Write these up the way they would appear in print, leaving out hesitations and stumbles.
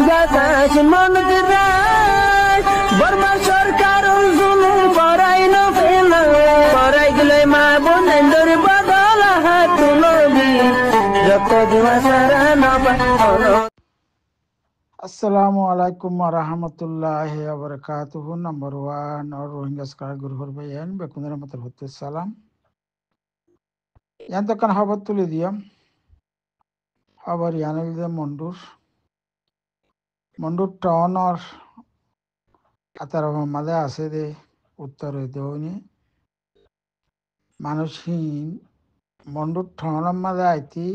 বাতাস মনত রায় বর্মা সরকার জুলুম করাই না ফেলা করাই গেলে মা বোনেদের বদল হাত তুলবি যত দিবা সারা নবা। আসসালামু আলাইকুম warahmatullahi wabarakatuh. Number 1 or Rohingya Sky Guru Bayan Bekundra Matal Salam. Yantakan Habatulidium Habar Yanil de Mundur Town or Ataramada Asede Uttaredoni Manushin Mundur Town Madaiti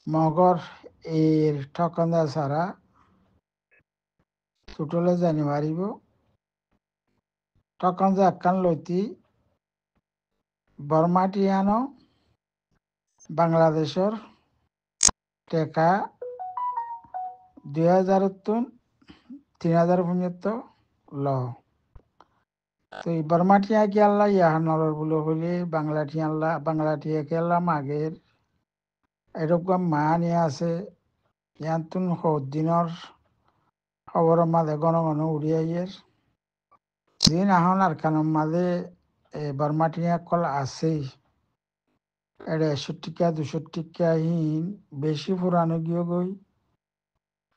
Mogor এর ঠকান্দা সারা ছুটলে জানি মারিব ঠকান্দা একান লইতি বর্মাটিয়ানো বাংলাদেশের টেকা 2000 তুন 3000 পর্যন্ত ল তো এই বর্মাটিয়া কি আল্লাহ ইয়াহানর বলে হইলে বাংলাটিয়া কি আল্লাহ মাগের এরকম মা নিয়ে আছে ইয়ান্তুন দিনের খবর মাঝে ঘন ঘন উড়িয়াইয়ের দিন এখন আর কারণ মাঝে বর্মাটিয়া কল আছেই এটা 61 200 হিন বেশি পুরানো গিয়ে গই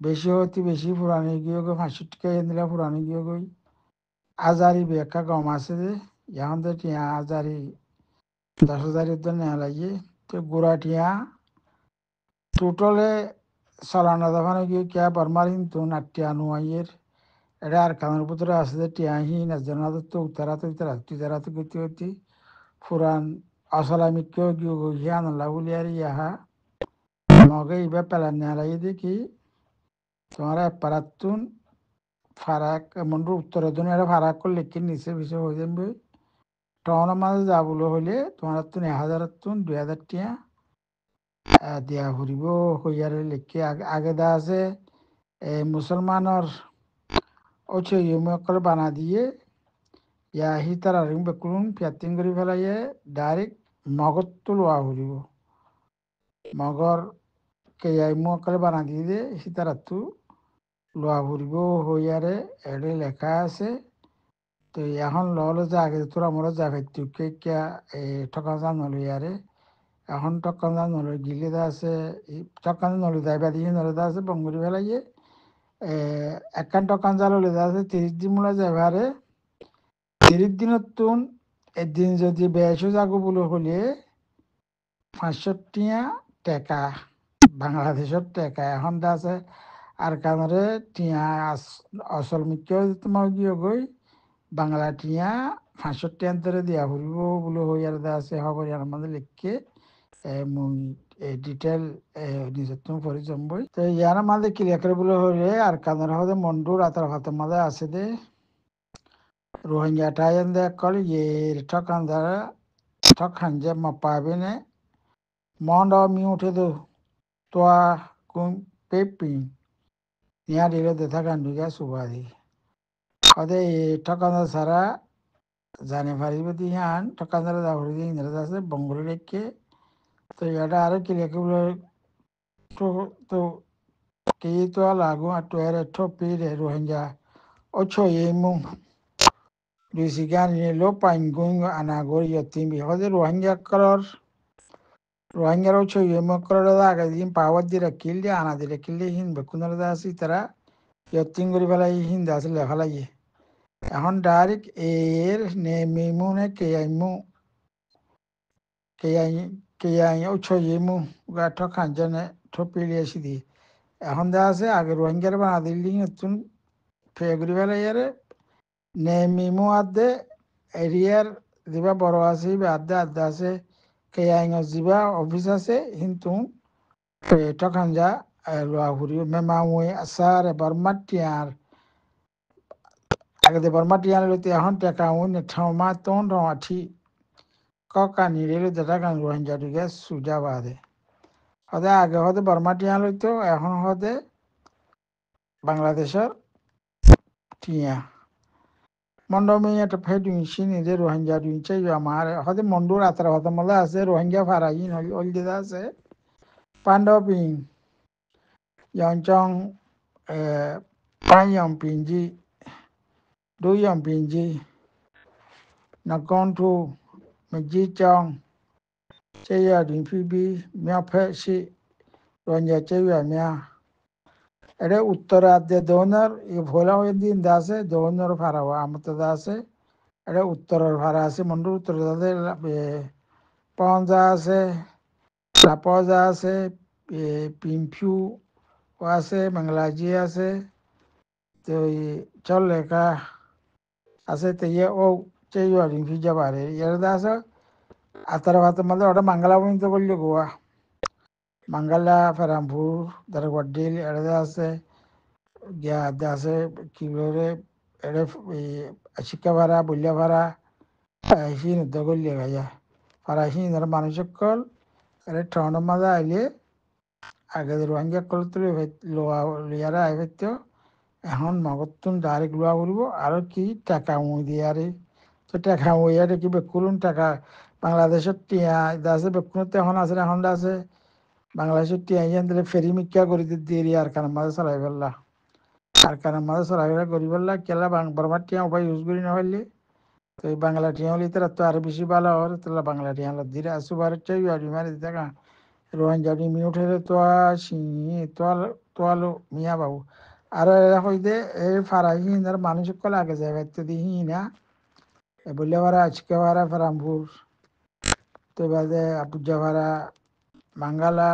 বেশি পুরানো গিয়ে গই 65 দিলা পুরানো গিয়ে গই আজারি বেকা কম আছে যে এখন তো টিয়া আজারি 10,000 তো নেওয়া লাগিয়ে তো গোড়া টিয়া টোটালে চালানো দফানো গিয়ে কে বর্মারিন তো নাটিয়া নুয়াইয়ের এটা আর কানের ভিতরে আছে যে টিয়াহীন একজন তো উতারা তো গতি পুরান আসলামিকেও গিয়ে গিয়ান লাগুলিয়ার ইয়াহা মগে ইবা পেলান নেলাই দেখি তোমার পারাতুন ফারাক মন্ডুর উত্তরের জন্য এটা ফারাক করলে কি নিচে পিছে হয়ে যাবে টাউনের মাঝে যাবলে হইলে তোমার তুন 1000 তুন 2000 টিয়া দিয়া ফুরিব হইয়ারে লেখে আগে দা আছে মুসলমানের ওছে ইমকল বানা দিয়ে ইয়া হিতার আর বেকুলুন পিয়াতিং করে ফেলাইয়ে ডাইরেক্ট মগর তো লোয়া ফুরিব মগর কে ইমকল বানা দিয়ে হিতার তু লোয়া ফুরিব হইয়ারে এডে লেখা আছে তো এখন ললে যে আগে তোরা মোরা যাবে তুই কে ঠকা যা নলিয়ারে এখন টকান্দা নলে গিলে আছে টকান্দা নলে যাইবা দিয়ে নলে আছে বঙ্গুরি ফেলাইয়ে একান টকান্দা ললে আছে 30 দিন মূলে যাবারে 30 দিনের তুন একদিন যদি বেশো যাগো বলে হলে 65 টাকা বাংলাদেশের টাকা এখন আছে আর কানরে টিয়া আসল মিক্য তোমার গিয়ে গই বাংলা টিয়া 65 অন্তরে দিয়া ফুরিব বলে হইয়ার আছে খবর আমাদের লিখকে ডিটেল নিজের তুমি পরে জমবই তো ইয়ার মাঝে ক্লিয়ার করে বলে হইলে আর কানের হতে মন্ডুর আতার ভাতের মাঝে আছে দে রোহিঙ্গা টাইন দে কল ইয়ের ঠকান যে পাবে না মন্ড মি উঠে দো তোয়া কুম পেপি নিয়া দিলে দেখা গান্ডুগা সুবাদি হদে ঠকান সারা জানে পারিব দিহান ঠকান সারা যাবরি দিয়ে ইংরেজ আছে বঙ্গলি রেখে তো এটা আরো ক্লিয়ার করে তো কে তো লাগু আর তো এর ঠপি রে Rohingya ocho yemu Luisigan lo paingung anagor yatim hode Rohingya ocho yemu color da gazin power dire killi ana dire killi hin bekunal da si tara yatim gori bala hin da se লেখা লাগে এখন direct এর নেমিমুনে কে I ocho yemu গাঠো খানজনে ঠপিলি আসি দি এখন দা আছে আগে রোহিঙ্গার বানা দিল্লি নতুন ফেগুরি বেলা ইয়ারে নেমিমু আদে এরিয়ার যিবা বড় আছে আদে আছে কেয়াইঙর যিবা অফিস আছে কিন্তু টকান যা লোয়া ঘুরি মেমাউই আসার বর্মাটিয়ার আগে দে বর্মাটিয়ার লইতে এখন টেকা উন ঠাউমা তোন রমাঠি কানি রেলে যেটা গান রোহিঙ্গা দিকে সুজা বাদে হদে আগে হদে বর্মাটিয়া লইতো এখন হদে বাংলাদেশের টিয়া মন্ডমি একটা ফেডুন সিনি যে রোহিঙ্গা দুই চাই আমার হয়তো মন্ডুর আতার হতে মলে আছে রোহিঙ্গা ফারাইন অলদিদা আছে পাণ্ডবিং Yonchong Panyong Pinji Duyong Pinji Nakontu Meji Chong Cheya Din Phoebe Mya Phe Si Ronya Cheya Mya Ede Uttaradya Donor Bhola Din Dase Donor Pharawa Amata Dase Ede Uttarar Pharase Mundu Uttaradade Ponza আছে লাপজা আছে পিম্পিউ আছে বাংলাজি আছে তো চল লেখা আছে তো ও চেয়ে রিফি যাবারে ইয়ার আছে আর తర్వాత মধ্যে ওটা বাংলা পর্যন্ত করলে গোয়া বাংলা ফেরামপুর তার গড্ডিল এড়ে আছে গিয়া আছে কি বলে এড়ে শিক্ষা ভাড়া বললে ভাড়া হিন করলে গাইয়া ফারা হিন মানুষ কল এর ঠান্ডা মাঝে আইলে আগে রোহিঙ্গা কল তুলে লোয়া লিয়ারা আইতো এখন মগতুন ডাইরেক্ট লোয়া বলবো আরো কি টাকা মুই দিয়ে আরে তো টাকা মুই আরে কি বেকুলুন টাকা বাংলাদেশের টিয়া আছে বেকুনতে এখন আছে এখন আছে বাংলাদেশের টিয়া ইয়ান দিলে ফেরি মিক্কা করে দিয়ে আর কারণ মাঝে চালাই ফেললা আর কারণ মাঝে চালাই ফেলা করি ফেললা কেলা বর্মার টিয়া উপায় ইউজ করি না হইলে তো এই বাংলা টিয়া হলে তারা তো আরো বেশি ভালো হয় তাহলে বাংলা টিয়া হলে ধীরে আসুবার চাই আর মারি দেখা রোহিঙ্গাটি মিউটের তোয়ালো মিয়া বাবু আর এরা হইতে এই ফারাহিন আর মানুষ কল আগে যায় তো দিহি না বললে ভাড়া আজকে ভাড়া ফেরামপুর তো বাদে আপুজা ভাড়া বাঙ্গালা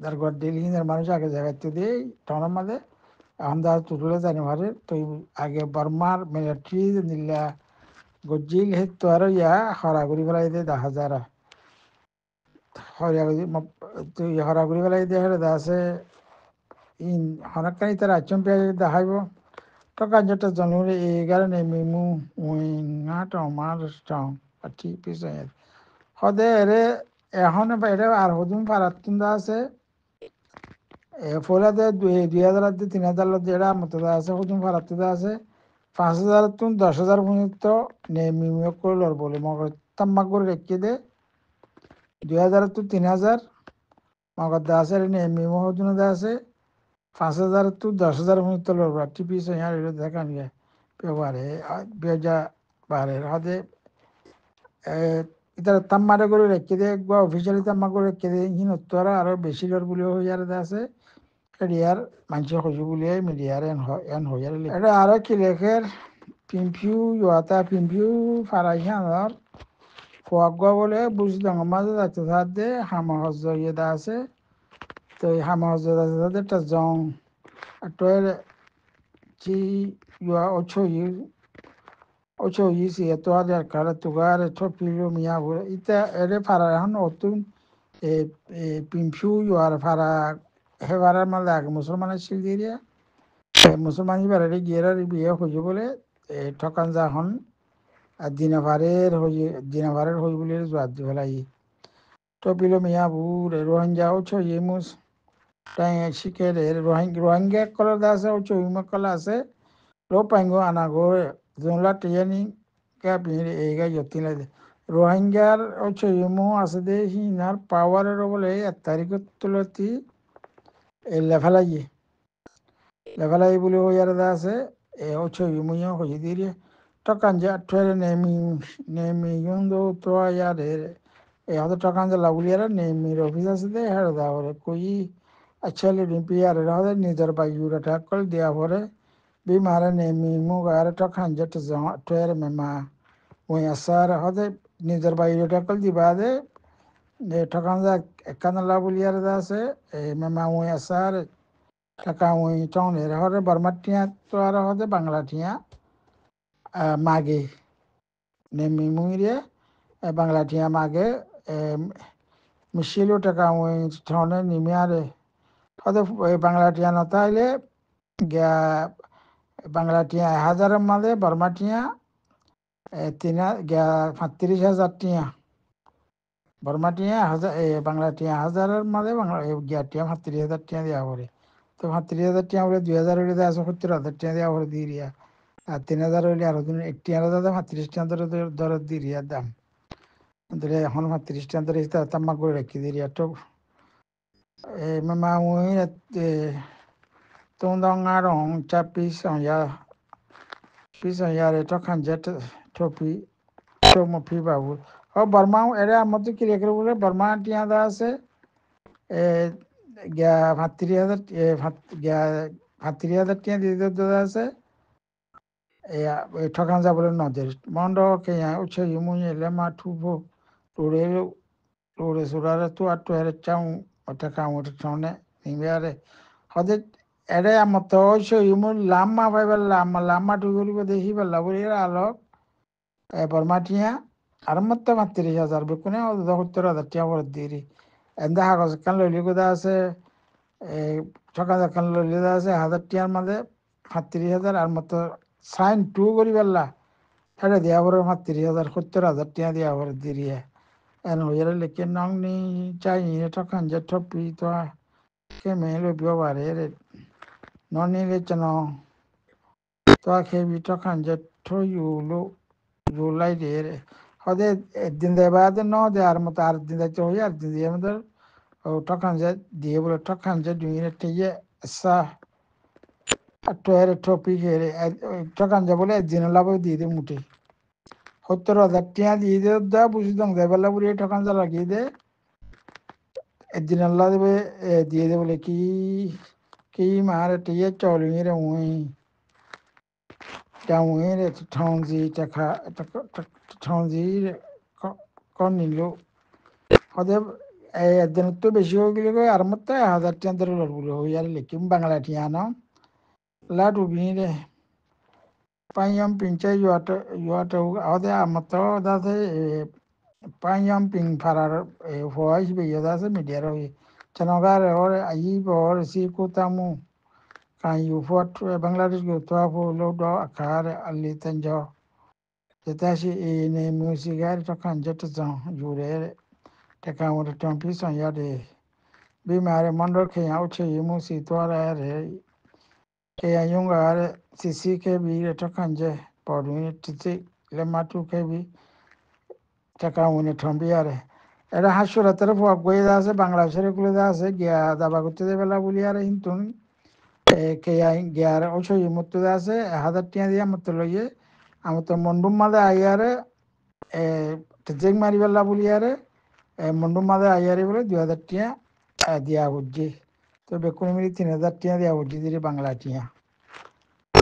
তার ঘর দিলহিন আর মানুষ আগে যায় তো দিয়ে টনের মাঝে এখন তার তুলে জানি ভারে তো আগে বর্মার মিলিটারি নিলা গজিল হে তো আর ইয়া হরাগুড়ি ফেলাই দিয়ে 10,000 হরাগুড়ি ফেলাই দিয়ে হেরে আছে ইন হনকানি তার আচম পেয়ে দেখাইব টকা যেটা জানুয়ারি 11 মিমু উইঙা টমার স্টং আটি পিছে হদে এরে এখন এরে আর হদুম ফারাতুন আছে ফলাতে 2,000 3,000 যেটা মতো আছে হদুম ফারাতুন আছে 5,000 তুন 10,000 পর্যন্ত মিমু করল বলে মগর তাম্মা করে রেখে দে 2,000 তো 3,000 মগর দাসের মিমু হদুন আছে 5,000 তো 10,000 পর্যন্ত লড়বা টিপি সে দেখান গে পেবারে বেজা বারে হদে এটা তাম্মারে করে রেখে দে একবার অফিসিয়ালি তাম্মা করে রেখে দে হিন তোরা আরো বেশি লড় বলে হয়ে আর আছে এরিয়ার মানুষ হইব বলে মিডিয়ার এন হইয়ার এটা আরো কি লেখের পিম্পিউ ইউতা পিম্পিউ ফারাইহানর ফোয়াগুয়া বলে বুঝলাম মাঝে যাচ্ছে সাথে হামা হজ ইয়ে আছে তো এই হামা হজ আছে একটা জং টয়ের chi yua ocho yi si eto ada kala tugar topilo miya bura ita ere para han otun pimphu yuar para hevara malag musulman sildiria musulman ibara re gera re biye hoje bole ঠকান যা হন আর দিনাভারের হই বলে জোয়ার দি ফেলাই টপিলো মিয়া বুরে রোহিঙ্গা ওছো ইমুস তাই শিখে রোহিঙ্গা কলা আছে ওছো ইমা কলা আছে lo pango anago zonla tiyani ka pire ega yotina de rohingya ocho yumo asde hinar power ro bole tarikot tulati levelai bule ho yar da se ocho yumo yo ho yidiri to kanja twere nemi yundo to ya de hado to kanja laguliyara nemi office asde her da ore koi achale rimpiya ra de nidar bayura takol dia hore bi mara ne mi mu gara to khanja to toer me ma o asar hode nizar bayro ta kol di bade ne to khanja ekana la buliyar da se me ma o asar taka o tong ne hore barmatia to ara hode banglatia mage ne mi mu ire banglatia mage mishilo taka o tone ni miare hode banglatia na taile gya Bangla টিয়া 1,000 মাঝে বর্মা টিয়া 35,000 টিয়া বর্মা টিয়া বাংলা টিয়া 1,000 মাঝে বাংলা গিয়া টিয়া 35,000 টিয়া দেওয়া পড়ে তো 35,000 টিয়া বলে 2,000 হইলে 70,000 টিয়া দেওয়া পড়ে দিয়ে রিয়া আর 3,000 হইলে আরো দিন 1,000 দাম 35 টিয়া দর দিয়ে রিয়ার দাম ধরে এখন 35 টিয়া ধরে তাম্মা করে রেখে দিয়ে রিয়া তো মামা tung dong nga rong cha pi song ya re to kan jet to pi to mo pi ba bu o barma ere amatu kire kire bole barma tia da আছে গিয়া ৩৫,০০০ গিয়া ৩৫,০০০ টিয়া দিয়ে দেওয়া আছে ওই ঠকান যাবলে নদের মন্ড কেয়া উচ্ছে ইমুনি লেমা ঠুবো টোরে টোরে সুরারে তু আর টোরে চাউ ওটা কাউ ওটা চাউনে নিবেয়ারে হদে এরে আমত উচ্ছে ইমু লাম্মা পাইবার লাম্মা টুগুলিকে দেখি বেলা বলি আলোক বর্মাটিয়া আর মত ৩৫,০০০ বেকুনে ৭০,০০০ টিয়া বড় দিরি এন্দা কাগজ কান লইলি কোদা আছে ঠকান কান লইলি আছে ১,০০০ টিয়ার মাঝে ৩৫,০০০ আর মত সাইন টু করি বেলা এটা দিয়া পরে ৩৫,০০০ ৭০,০০০ টিয়া দিয়া পরে দিরিয়ে এন হইয়ারে লেখে নং নি চাই নি ঠকান যে ঠপি তো কে মেয়ে বিও বারে রে ননি রে চন তো খেবি ঠকান যে ঠইউলো রুলাই রে রে হদে একদিন দেবাদ ন দে আর মতো আর দিন যাইতে হই আর দিন দিয়ে আমাদের ঠকান যে দিয়ে বলে ঠকান যে দুই টিয়ে সা টোয়ের ঠপি খেয়ে ঠকান যে বলে একদিন লাভ দিয়ে দে মুঠে ৭০,০০০ টিয়া দিয়ে দে দা বুঝি দং দেবেলা বুড়ি ঠকান যা লাগিয়ে দে একদিন আল্লাহ দেবে দিয়ে দে বলে কি মার টিয়ে চলি রে উই উই রে ঠংজি টাকা ঠংজি কন নিল হদে একদিন তো বেশি হয়ে গেলে আর মতো ১,০০০ টিয়া ধরে লড়বুলো হই আর লিখিম বাংলা টিয়া ন laddoo বিরে পাইয়াম পিঞ্চাই yuata hode amato dase paiyam ping parar voice be yadase media ro chanogare ore ayi bor si kutamu kan yu fort bangladesh go to fo lo do akare ali tanjo jetashi ne musigar to kan jet zon jure te kan wor tampi son yade bi mare mondo ke auche yimu si to re ke ayungare sisi ke bi to kanje পড়ুনি টিতে le matu ke bi টাকা উনি থম্বিয়ারে এটা হাস্য রাতের বই আছে বাংলাদেশের গুলো আছে গিয়া দাবা করতে বেলা বলি আর ইন্তুন কে গিয়ার অবশ্যই মতো আছে ১,০০০ টিয়া দিয়ে মতো লইয়ে আমার তো মন্ডুম মাদে আইয়ারে জেগ মারি বেলা বলি আরে মন্ডুম মাদে আইয়ারে বলে ২,০০০ টিয়া দিয়া বুঝছি তো বেকুনি মিলি ৩,০০০ টিয়া দিয়া বুঝছি দিদি বাংলা টিয়া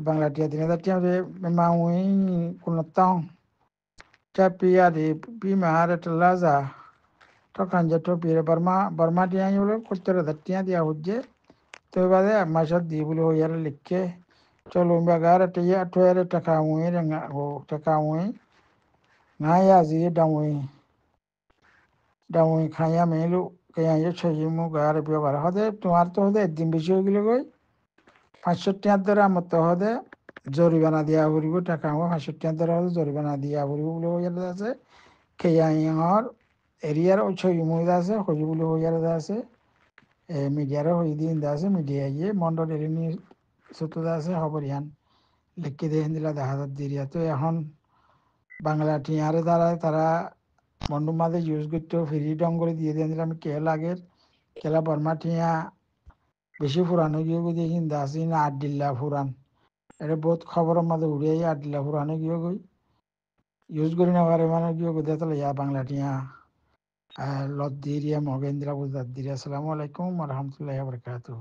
৩,০০০ টিয়া মাউই কোনো তাও চাপিয়া দি বিমার লাজা তখন যে টপিরে বর্মা টিয়া বলে ৭০,০০০ টিয়া দিয়া হচ্ছে তো বাদে মাসত দি বলে হইয়ারে লিখে চলো বাগার টিয়া ঠোয়ারে টাকা উই টাকা উই নাই আজি ডাউই খাইয়া মেলু কেয়া ছয় মু গার ব্যবহার হদে তোমার তো হদে একদিন বেশি হয়ে গেলে গই ৫০০ টিয়ার ধরে আমার তো হদে জরিমানা দিয়া ফুরিব টাকা আমার ৫০০ টিয়ার ধরে হদে জরিমানা দিয়া ফুরিব বলে হইয়ারে আছে কেয়ার এরিয়ার ওই ছয় মহিলা আছে হজি বলে হইয়ারে আছে মিডিয়ারও হই দিন আছে মিডিয়া ইয়ে মন্ডল এলিনি ছোট আছে হবরিয়ান লিখে দিয়ে দিলা দেখা দিরিয়া তো এখন বাংলা টিয়ারে দ্বারা তারা মন্ডুর মাঝে ইউজ করতে ফ্রি ডং করে দিয়ে দিয়ে দিলাম কে লাগে কেলা বর্মা টিয়া বেশি পুরানো গিয়ে গিয়ে হিন্দা আছে না ৮ ডিল্লা পুরান এটা বহুত খবরের মাঝে উড়িয়ে ৮ ডিল্লা পুরানো গিয়ে গই ইউজ করি না পারে মানে গিয়ে গিয়ে তাহলে ইয়া বাংলা টিয়া লদ্দিরিয়া মগেন্দ্রা বুঝাদ্দিরিয়া আসসালামু আলাইকুম রহমতুল্লাহ বরকাতুহ